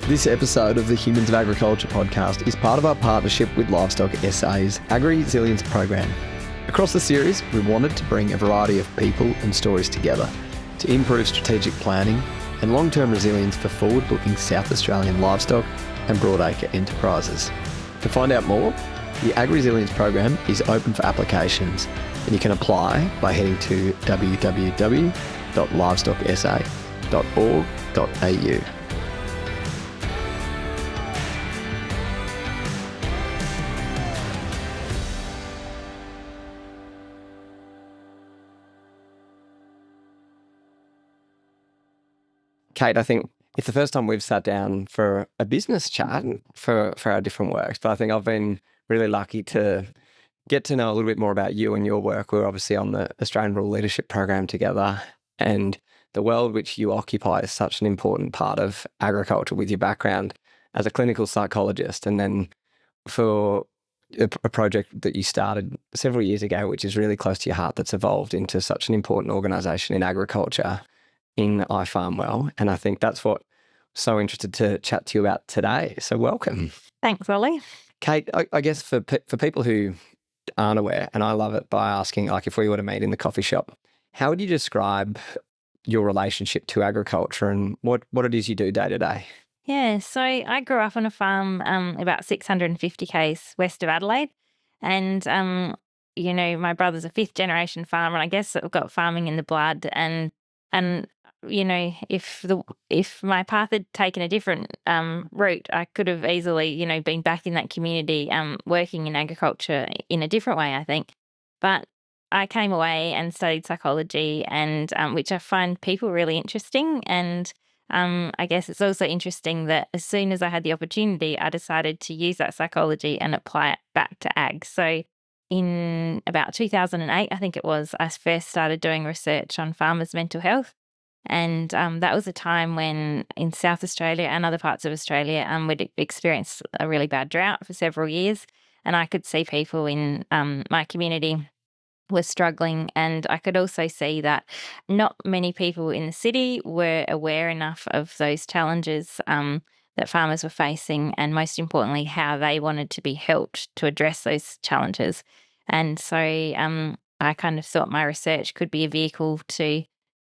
This episode of the Humans of Agriculture podcast is part of our partnership with LivestockSA's AgRi-Silience program. Across the series, we wanted to bring a variety of people and stories together to improve strategic planning and long-term resilience for forward-looking South Australian livestock and broadacre enterprises. To find out more, the AgRi-Silience program is open for applications and you can apply by heading to www.livestocksa.org.au. Kate, I think it's the first time we've sat down for a business chat for our different works, but I think I've been really lucky to get to know a little bit more about you and your work. We're obviously on the Australian Rural Leadership Program together, and the world which you occupy is such an important part of agriculture with your background as a clinical psychologist, and then for a project that you started several years ago, which is really close to your heart, that's evolved into such an important organisation in agriculture in iFarmwell. And I think that's what I'm so interested to chat to you about today. So welcome. Thanks, Oli. Kate, I guess for people who aren't aware, and I love it by asking, like, if we were to meet in the coffee shop, how would you describe your relationship to agriculture and what it is you do day to day? Yeah, so I grew up on a farm about 650 k's west of Adelaide. And, my brother's a fifth generation farmer, and I guess I've got farming in the blood. And if my path had taken a different route, I could have easily, been back in that community working in agriculture in a different way, I think. But I came away and studied psychology, and which I find people really interesting. And I guess it's also interesting that as soon as I had the opportunity, I decided to use that psychology and apply it back to ag. So in about 2008, I think it was, I first started doing research on farmers' mental health. And that was a time when in South Australia and other parts of Australia, we'd experienced a really bad drought for several years. And I could see people in my community were struggling. And I could also see that not many people in the city were aware enough of those challenges that farmers were facing, and most importantly, how they wanted to be helped to address those challenges. And so I kind of thought my research could be a vehicle to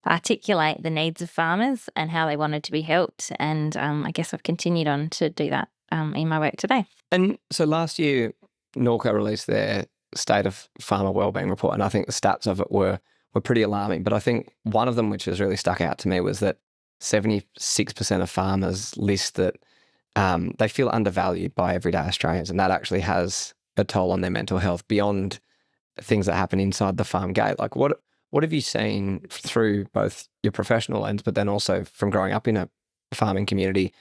articulate the needs of farmers and how they wanted to be helped. And I guess I've continued on to do that in my work today. And so last year, Norco released their State of Farmer Wellbeing report, and I think the stats of it were pretty alarming. But I think one of them which has really stuck out to me was that 76% of farmers list that they feel undervalued by everyday Australians, and that actually has a toll on their mental health beyond things that happen inside the farm gate. Like what have you seen through both your professional lens, but then also from growing up in a farming community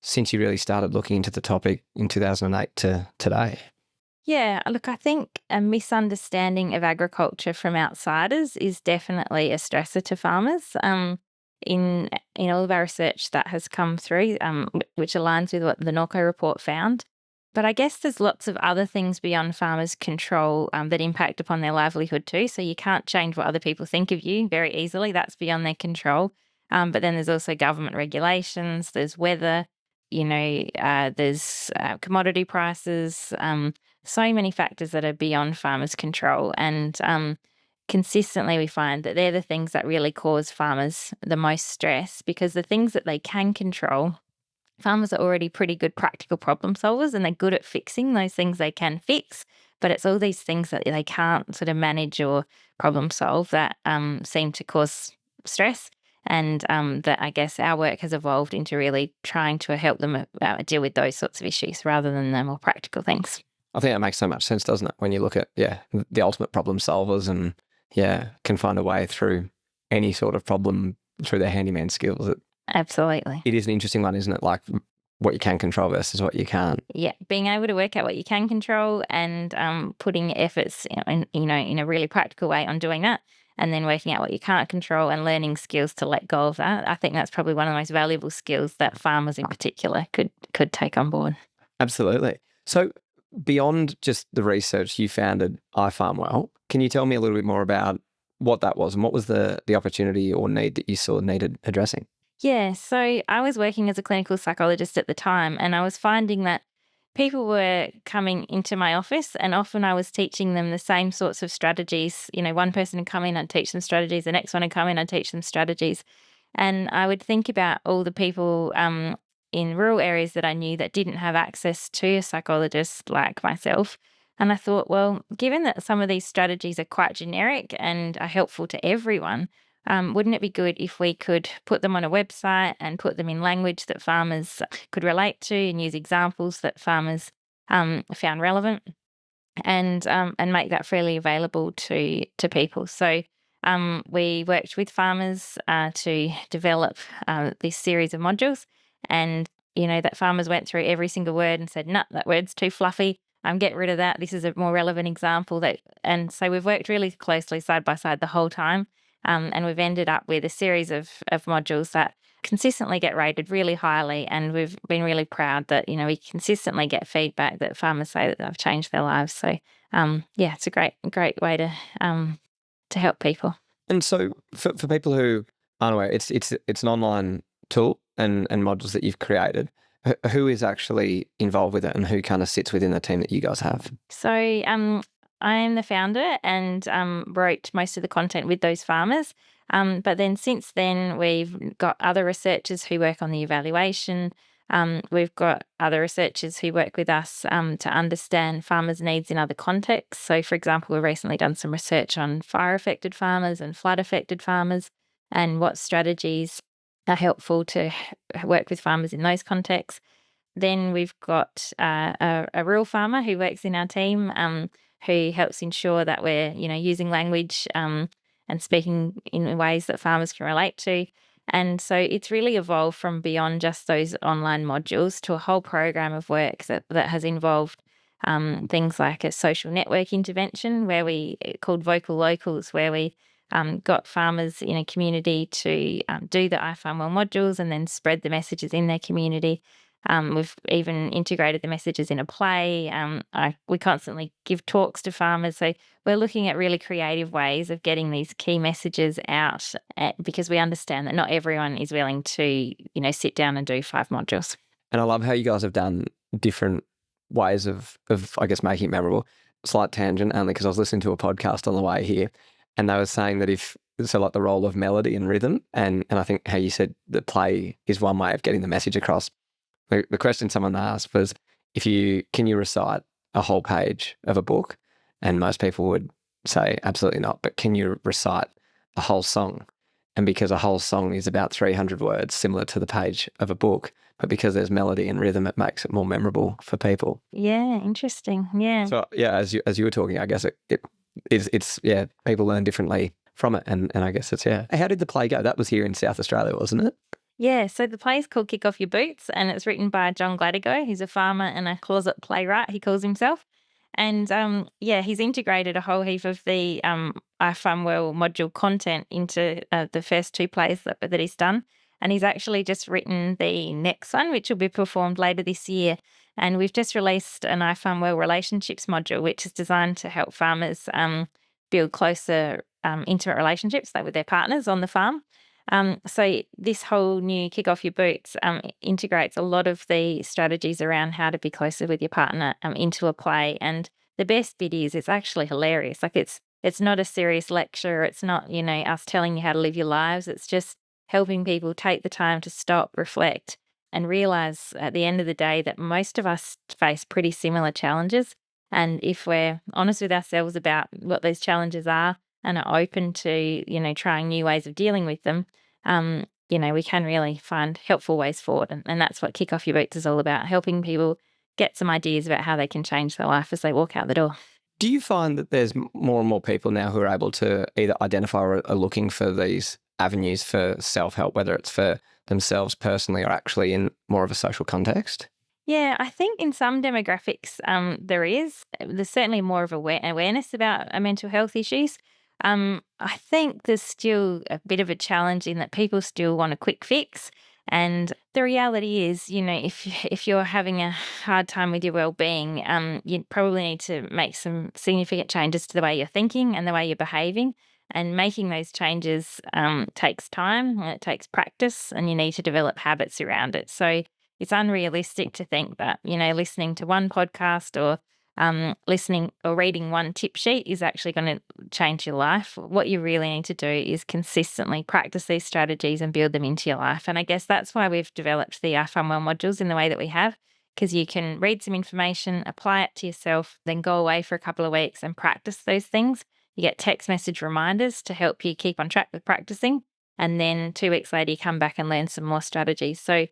since you really started looking into the topic in 2008 to today? Yeah, look, I think a misunderstanding of agriculture from outsiders is definitely a stressor to farmers. In all of our research that has come through, which aligns with what the Norco report found. But I guess there's lots of other things beyond farmers' control that impact upon their livelihood too. So you can't change what other people think of you very easily. That's beyond their control. But then there's also government regulations, there's weather, there's commodity prices, so many factors that are beyond farmers' control. And consistently we find that they're the things that really cause farmers the most stress, because the things that they can control, farmers are already pretty good practical problem solvers and they're good at fixing those things they can fix. But it's all these things that they can't sort of manage or problem solve that seem to cause stress. And that I guess our work has evolved into really trying to help them deal with those sorts of issues rather than the more practical things. I think that makes so much sense, doesn't it? When you look at, the ultimate problem solvers and, can find a way through any sort of problem through their handyman skills. Absolutely. It is an interesting one, isn't it? Like what you can control versus what you can't. Yeah, being able to work out what you can control and putting efforts in a really practical way on doing that, and then working out what you can't control and learning skills to let go of that. I think that's probably one of the most valuable skills that farmers in particular could take on board. Absolutely. So beyond just the research, you founded iFarmwell. Can you tell me a little bit more about what that was and what was the opportunity or need that you saw needed addressing? Yeah, so I was working as a clinical psychologist at the time, and I was finding that people were coming into my office, and often I was teaching them the same sorts of strategies. One person would come in, I'd teach them strategies, the next one would come in, I'd teach them strategies. And I would think about all the people in rural areas that I knew that didn't have access to a psychologist like myself. And I thought, well, given that some of these strategies are quite generic and are helpful to everyone, wouldn't it be good if we could put them on a website and put them in language that farmers could relate to and use examples that farmers found relevant, and make that freely available to people? So we worked with farmers to develop this series of modules, and that farmers went through every single word and said, "No, that word's too fluffy. Get rid of that. This is a more relevant example." And so we've worked really closely side by side the whole time, and we've ended up with a series of modules that consistently get rated really highly, and we've been really proud that we consistently get feedback that farmers say that they've changed their lives. So yeah, it's a great way to help people. And so for people who aren't aware, it's an online tool and modules that you've created. Who is actually involved with it, and who kind of sits within the team that you guys have? So I am the founder and wrote most of the content with those farmers. But then since then, we've got other researchers who work on the evaluation. We've got other researchers who work with us to understand farmers' needs in other contexts. So, for example, we've recently done some research on fire-affected farmers and flood-affected farmers, and what strategies are helpful to work with farmers in those contexts. Then we've got a rural farmer who works in our team, who helps ensure that we're using language and speaking in ways that farmers can relate to. And so it's really evolved from beyond just those online modules to a whole program of work that has involved things like a social network intervention called Vocal Locals, where we got farmers in a community to do the iFarmwell modules and then spread the messages in their community. We've even integrated the messages in a play. We constantly give talks to farmers. So we're looking at really creative ways of getting these key messages out, because we understand that not everyone is willing to, sit down and do 5 modules. And I love how you guys have done different ways of I guess, making it memorable. Slight tangent, only because I was listening to a podcast on the way here, and they were saying that like the role of melody and rhythm, and I think how you said that play is one way of getting the message across. The question someone asked was, can you recite a whole page of a book? And most people would say absolutely not. But can you recite a whole song? And because a whole song is about 300 words, similar to the page of a book, but because there's melody and rhythm, it makes it more memorable for people. Yeah, interesting. Yeah. So yeah, as you were talking, I guess it's people learn differently from it, and I guess it's How did the play go? That was here in South Australia, wasn't it? Yeah, so the play is called Kick Off Your Boots, and it's written by John Gladigo. He's a farmer and a closet playwright, he calls himself. And he's integrated a whole heap of the iFarmwell module content into the first 2 plays that he's done. And he's actually just written the next one, which will be performed later this year. And we've just released an iFarmwell relationships module, which is designed to help farmers build closer, intimate relationships with their partners on the farm. So this whole new Kick Off Your Boots integrates a lot of the strategies around how to be closer with your partner into a play. And the best bit is it's actually hilarious. Like it's not a serious lecture. It's not, us telling you how to live your lives. It's just helping people take the time to stop, reflect, and realize at the end of the day that most of us face pretty similar challenges. And if we're honest with ourselves about what those challenges are and are open to, trying new ways of dealing with them, we can really find helpful ways forward. And that's what Kick Off Your Boots is all about, helping people get some ideas about how they can change their life as they walk out the door. Do you find that there's more and more people now who are able to either identify or are looking for these avenues for self-help, whether it's for themselves personally or actually in more of a social context? Yeah, I think in some demographics there's certainly more of awareness about mental health issues. I think there's still a bit of a challenge in that people still want a quick fix. And the reality is, if you're having a hard time with your well-being, you probably need to make some significant changes to the way you're thinking and the way you're behaving. And making those changes takes time and it takes practice, and you need to develop habits around it. So it's unrealistic to think that, listening to one podcast or listening or reading one tip sheet is actually going to change your life. What you really need to do is consistently practice these strategies and build them into your life. And I guess that's why we've developed the iFarmwell modules in the way that we have, because you can read some information, apply it to yourself, then go away for a couple of weeks and practice those things. You get text message reminders to help you keep on track with practicing. And then 2 weeks later, you come back and learn some more strategies. So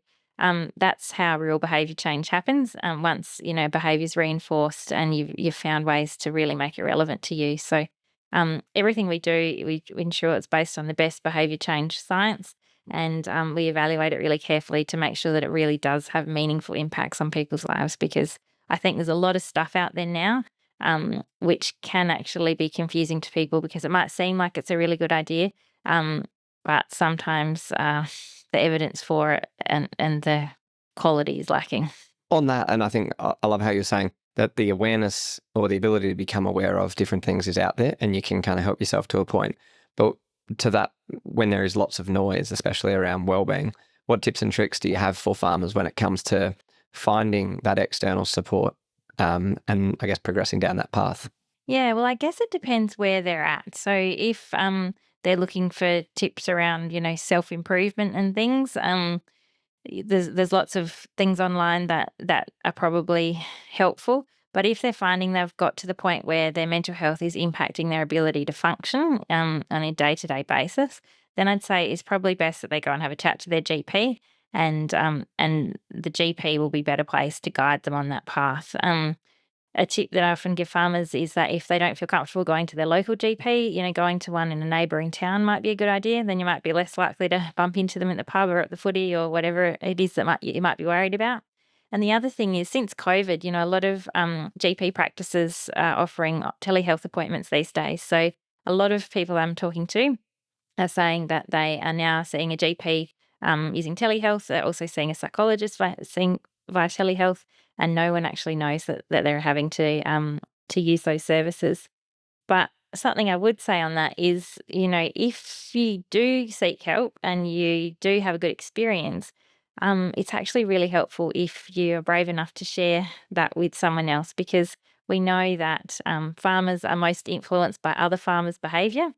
that's how real behaviour change happens. Once behaviour is reinforced and you've found ways to really make it relevant to you. So everything we do, we ensure it's based on the best behaviour change science, and we evaluate it really carefully to make sure that it really does have meaningful impacts on people's lives. Because I think there's a lot of stuff out there now which can actually be confusing to people, because it might seem like it's a really good idea, but sometimes the evidence for it and the quality is lacking. On that, and I think I love how you're saying that the awareness or the ability to become aware of different things is out there, and you can kind of help yourself to a point. But to that, when there is lots of noise, especially around wellbeing, what tips and tricks do you have for farmers when it comes to finding that external support and I guess progressing down that path? Yeah, well, I guess it depends where they're at. So if they're looking for tips around, self-improvement and things, there's lots of things online that are probably helpful. But if they're finding they've got to the point where their mental health is impacting their ability to function on a day-to-day basis, then I'd say it's probably best that they go and have a chat to their GP, and the GP will be better placed to guide them on that path. A tip that I often give farmers is that if they don't feel comfortable going to their local GP, going to one in a neighbouring town might be a good idea. Then you might be less likely to bump into them at the pub or at the footy or whatever it is that you might be worried about. And the other thing is, since COVID, a lot of GP practices are offering telehealth appointments these days. So a lot of people I'm talking to are saying that they are now seeing a GP using telehealth. They're also seeing a psychologist via telehealth, and no one actually knows that they're having to use those services. But something I would say on that is, if you do seek help and you do have a good experience, it's actually really helpful if you're brave enough to share that with someone else, because we know that farmers are most influenced by other farmers' behaviour.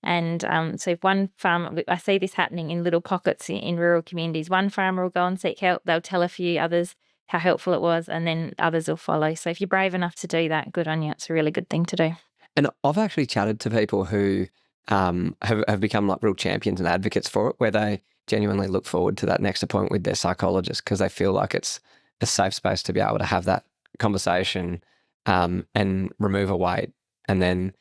And so if one farmer, I see this happening in little pockets in rural communities, one farmer will go and seek help, they'll tell a few others how helpful it was, and then others will follow. So if you're brave enough to do that, good on you. It's a really good thing to do. And I've actually chatted to people who have become like real champions and advocates for it, where they genuinely look forward to that next appointment with their psychologist because they feel like it's a safe space to be able to have that conversation and remove a weight. And then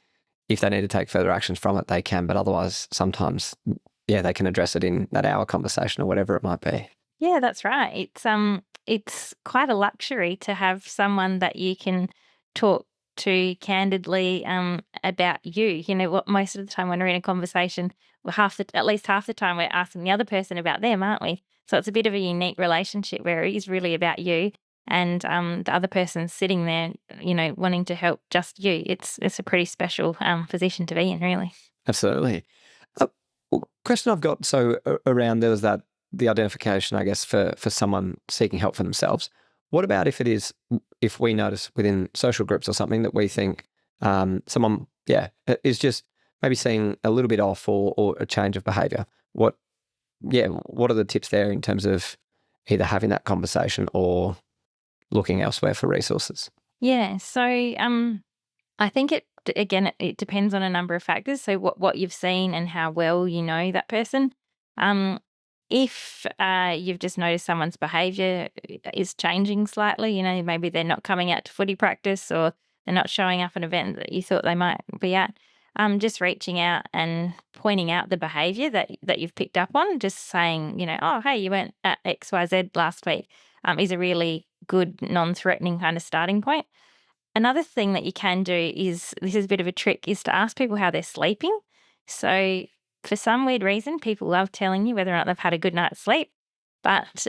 if they need to take further actions from it, they can. But otherwise, sometimes, they can address it in that hour conversation or whatever it might be. Yeah, that's right. It's quite a luxury to have someone that you can talk to candidly about you. What, most of the time when we're in a conversation, at least half the time we're asking the other person about them, aren't we? So it's a bit of a unique relationship where it is really about you, and the other person's sitting there, wanting to help just you. It's a pretty special position to be in, really. Absolutely. Question I've got, so around there was the identification, I guess, for someone seeking help for themselves. What about if we notice within social groups or something that we think someone, is just maybe seeing a little bit off or a change of behaviour? What are the tips there in terms of either having that conversation or looking elsewhere for resources? Yeah, so I think it depends on a number of factors. So what you've seen and how well you know that person. If you've just noticed someone's behaviour is changing slightly, maybe they're not coming out to footy practice or they're not showing up at an event that you thought they might be at, just reaching out and pointing out the behaviour that you've picked up on, just saying, oh, hey, you went at XYZ last week, is a really good non-threatening kind of starting point. Another thing that you can do is, this is a bit of a trick, is to ask people how they're sleeping. So for some weird reason, people love telling you whether or not they've had a good night's sleep. But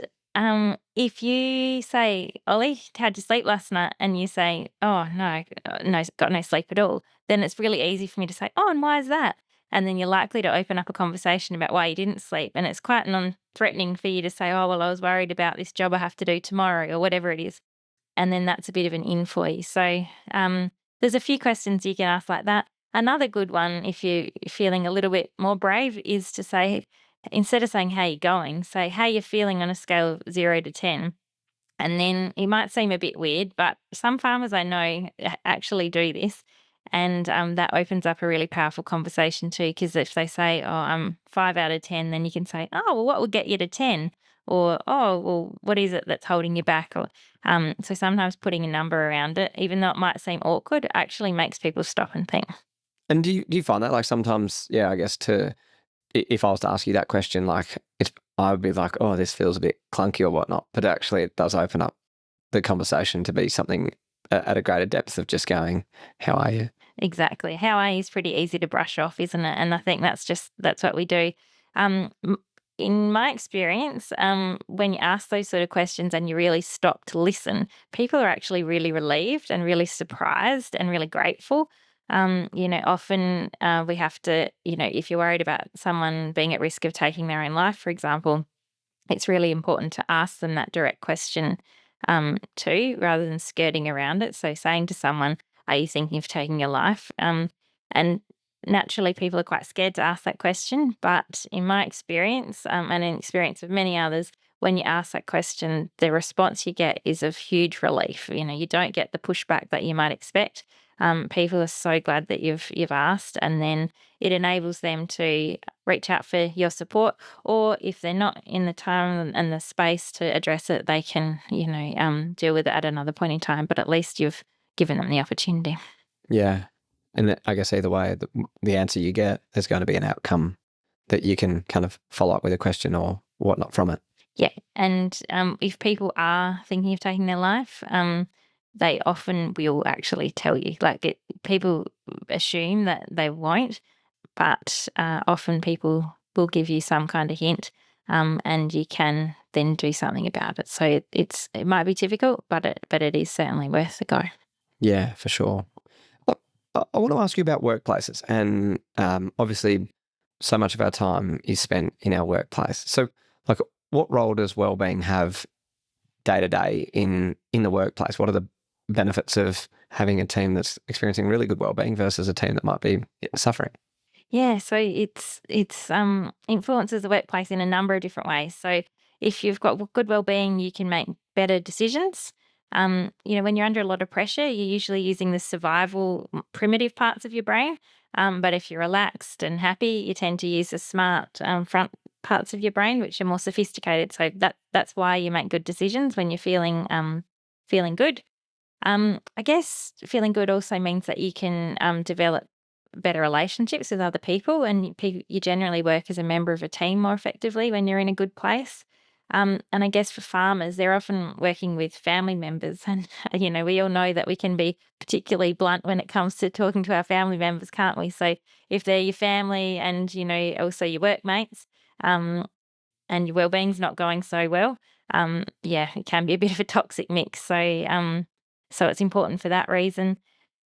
if you say, Ollie, how'd you sleep last night? And you say, oh, no, got no sleep at all, then it's really easy for me to say, oh, and why is that? And then you're likely to open up a conversation about why you didn't sleep. And it's quite non-threatening for you to say, oh, well, I was worried about this job I have to do tomorrow or whatever it is. And then that's a bit of an in for you. So there's a few questions you can ask like that. Another good one, if you're feeling a little bit more brave, is to say, instead of saying, how you going, say, how you feeling on a scale of 0 to 10. And then it might seem a bit weird, but some farmers I know actually do this. And that opens up a really powerful conversation too, because if they say, oh, I'm 5 out of 10, then you can say, oh, well, what would get you to 10? Or, oh, well, what is it that's holding you back? Or so sometimes putting a number around it, even though it might seem awkward, actually makes people stop and think. And do you find that, like, sometimes, yeah, I guess if I was to ask you that question, like, I would be like, oh, this feels a bit clunky or whatnot, but actually it does open up the conversation to be something at a greater depth of just going, how are you? Exactly. How are you is pretty easy to brush off, isn't it? And I think that's what we do. In my experience, when you ask those sort of questions and you really stop to listen, people are actually really relieved and really surprised and really grateful. Often we have to, if you're worried about someone being at risk of taking their own life, for example, it's really important to ask them that direct question too, rather than skirting around it. So saying to someone, are you thinking of taking your life? And naturally, people are quite scared to ask that question. But in my experience, and in experience of many others, when you ask that question, the response you get is of huge relief. You don't get the pushback that you might expect. People are so glad that you've asked, and then it enables them to reach out for your support. Or if they're not in the time and the space to address it, they can, deal with it at another point in time. But at least you've given them the opportunity. Yeah. And I guess either way, the answer you get, there's going to be an outcome that you can kind of follow up with a question or whatnot from it. Yeah. And if people are thinking of taking their life, they often will actually tell you. Like people assume that they won't, but often people will give you some kind of hint, and you can then do something about it. So it might be difficult, but it is certainly worth a go. Yeah, for sure. I want to ask you about workplaces, and obviously, so much of our time is spent in our workplace. So, like, what role does wellbeing have day to day in the workplace? What are the benefits of having a team that's experiencing really good wellbeing versus a team that might be suffering? Yeah, so it's influences the workplace in a number of different ways. So if you've got good well-being, you can make better decisions. When you're under a lot of pressure, you're usually using the survival primitive parts of your brain. But if you're relaxed and happy, you tend to use the smart front parts of your brain, which are more sophisticated. So that's why you make good decisions when you're feeling good. I guess feeling good also means that you can develop better relationships with other people, and you generally work as a member of a team more effectively when you're in a good place. And I guess for farmers, they're often working with family members, and we all know that we can be particularly blunt when it comes to talking to our family members, can't we? So if they're your family and also your workmates, and your well-being's not going so well, it can be a bit of a toxic mix. So it's important for that reason.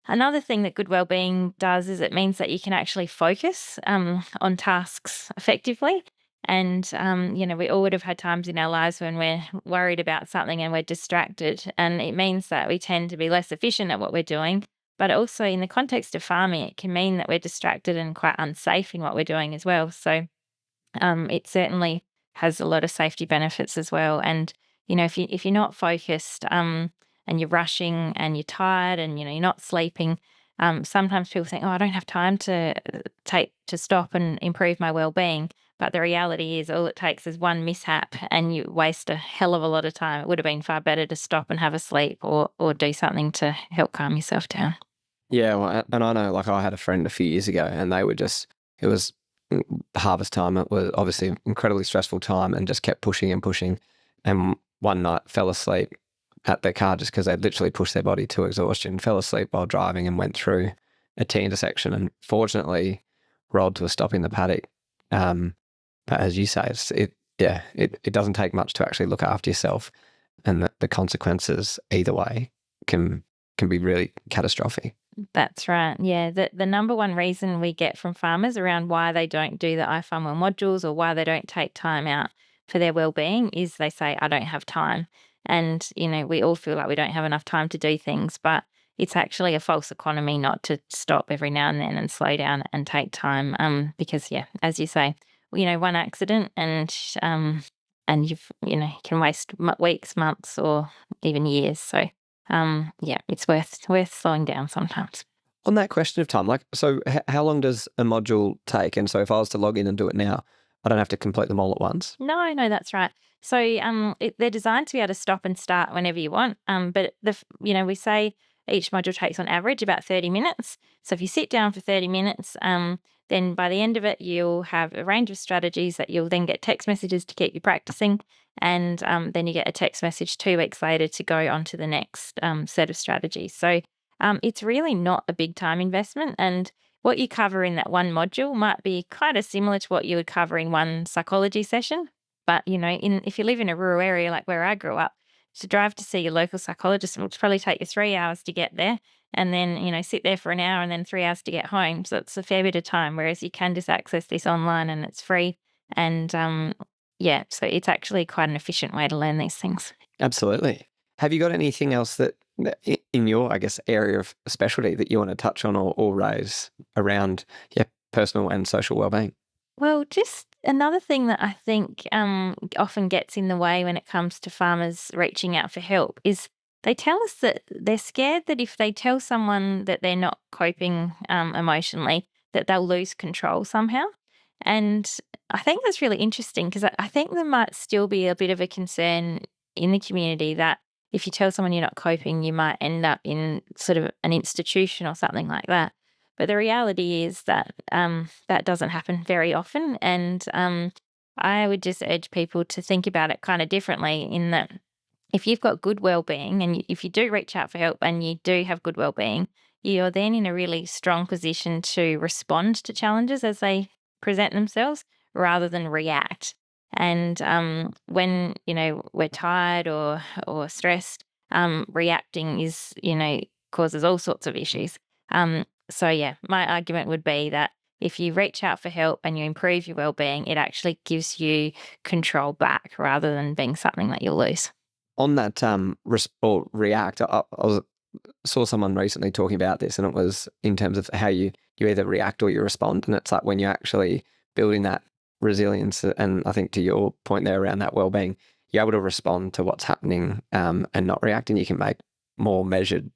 Another thing that good well-being does is it means that you can actually focus on tasks effectively. And, we all would have had times in our lives when we're worried about something and we're distracted. And it means that we tend to be less efficient at what we're doing. But also in the context of farming, it can mean that we're distracted and quite unsafe in what we're doing as well. So it certainly has a lot of safety benefits as well. And, if you're not focused, and you're rushing and you're tired and you're not sleeping, sometimes people think, oh, I don't have time to stop and improve my well-being. But the reality is all it takes is one mishap and you waste a hell of a lot of time. It would have been far better to stop and have a sleep or do something to help calm yourself down. Yeah, well, and I know, like, I had a friend a few years ago, and they were it was harvest time. It was obviously an incredibly stressful time, and just kept pushing and pushing. And one night fell asleep at their car just because they'd literally pushed their body to exhaustion, fell asleep while driving and went through a T intersection, and fortunately rolled to a stop in the paddock. But as you say, it doesn't take much to actually look after yourself, and the consequences either way can be really catastrophic. That's right. Yeah. The number one reason we get from farmers around why they don't do the iFarmwell modules or why they don't take time out for their well-being is they say, I don't have time. And, we all feel like we don't have enough time to do things, but it's actually a false economy not to stop every now and then and slow down and take time. Because, yeah, as you say, one accident and you've, can waste weeks, months, or even years. So, yeah, it's worth slowing down sometimes. On that question of time, so how long does a module take? And so if I was to log in and do it now, I don't have to complete them all at once? No, that's right. So they're designed to be able to stop and start whenever you want. But we say each module takes on average about 30 minutes. So if you sit down for 30 minutes, then by the end of it, you'll have a range of strategies that you'll then get text messages to keep you practicing. And then you get a text message 2 weeks later to go on to the next set of strategies. So it's really not a big time investment. And what you cover in that one module might be kind of similar to what you would cover in one psychology session. But, if you live in a rural area like where I grew up, to drive to see your local psychologist will probably take you 3 hours to get there and then, sit there for an hour and then 3 hours to get home. So it's a fair bit of time, whereas you can just access this online and it's free. And yeah, so it's actually quite an efficient way to learn these things. Absolutely. Have you got anything else that in your, I guess, area of specialty that you want to touch on or raise around personal and social wellbeing? Well, just another thing that I think often gets in the way when it comes to farmers reaching out for help is they tell us that they're scared that if they tell someone that they're not coping emotionally, that they'll lose control somehow. And I think that's really interesting because I think there might still be a bit of a concern in the community that if you tell someone you're not coping, you might end up in sort of an institution or something like that. But the reality is that that doesn't happen very often. And I would just urge people to think about it kind of differently in that if you've got good well-being and if you do reach out for help and you do have good well-being, you're then in a really strong position to respond to challenges as they present themselves rather than react. And when, we're tired or stressed, reacting is, causes all sorts of issues. So, yeah, my argument would be that if you reach out for help and you improve your well-being, it actually gives you control back rather than being something that you'll lose. On that react, I saw someone recently talking about this, and it was in terms of how you either react or you respond. And it's like when you're actually building that resilience, and I think to your point there around that well-being, you're able to respond to what's happening and not react, and you can make more measured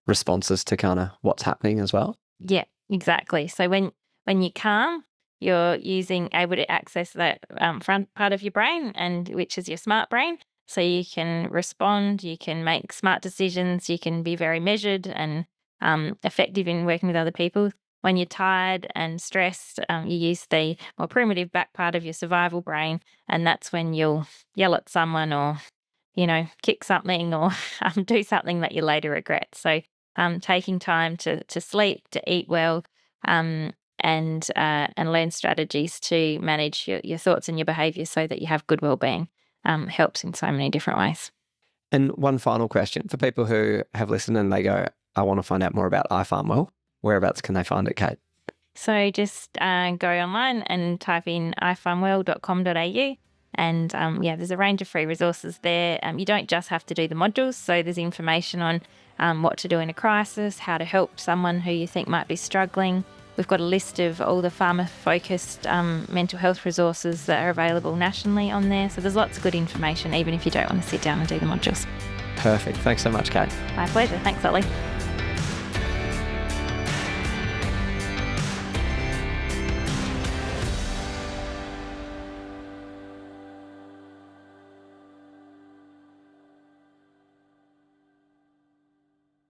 responses to kind of what's happening as well. Yeah, exactly. So when you're calm, you're able to access that front part of your brain, and which is your smart brain. So you can respond, you can make smart decisions, you can be very measured and effective in working with other people. When you're tired and stressed, you use the more primitive back part of your survival brain, and that's when you'll yell at someone or, kick something or do something that you later regret. So taking time to sleep, to eat well, and learn strategies to manage your thoughts and your behaviour so that you have good well-being helps in so many different ways. And one final question for people who have listened and they go, I want to find out more about iFarmwell. Whereabouts can they find it, Kate? So just go online and type in ifarmwell.com.au. And there's a range of free resources there. You don't just have to do the modules. So there's information on what to do in a crisis, how to help someone who you think might be struggling. We've got a list of all the farmer-focused mental health resources that are available nationally on there. So there's lots of good information, even if you don't want to sit down and do the modules. Perfect. Thanks so much, Kate. My pleasure. Thanks, Oli.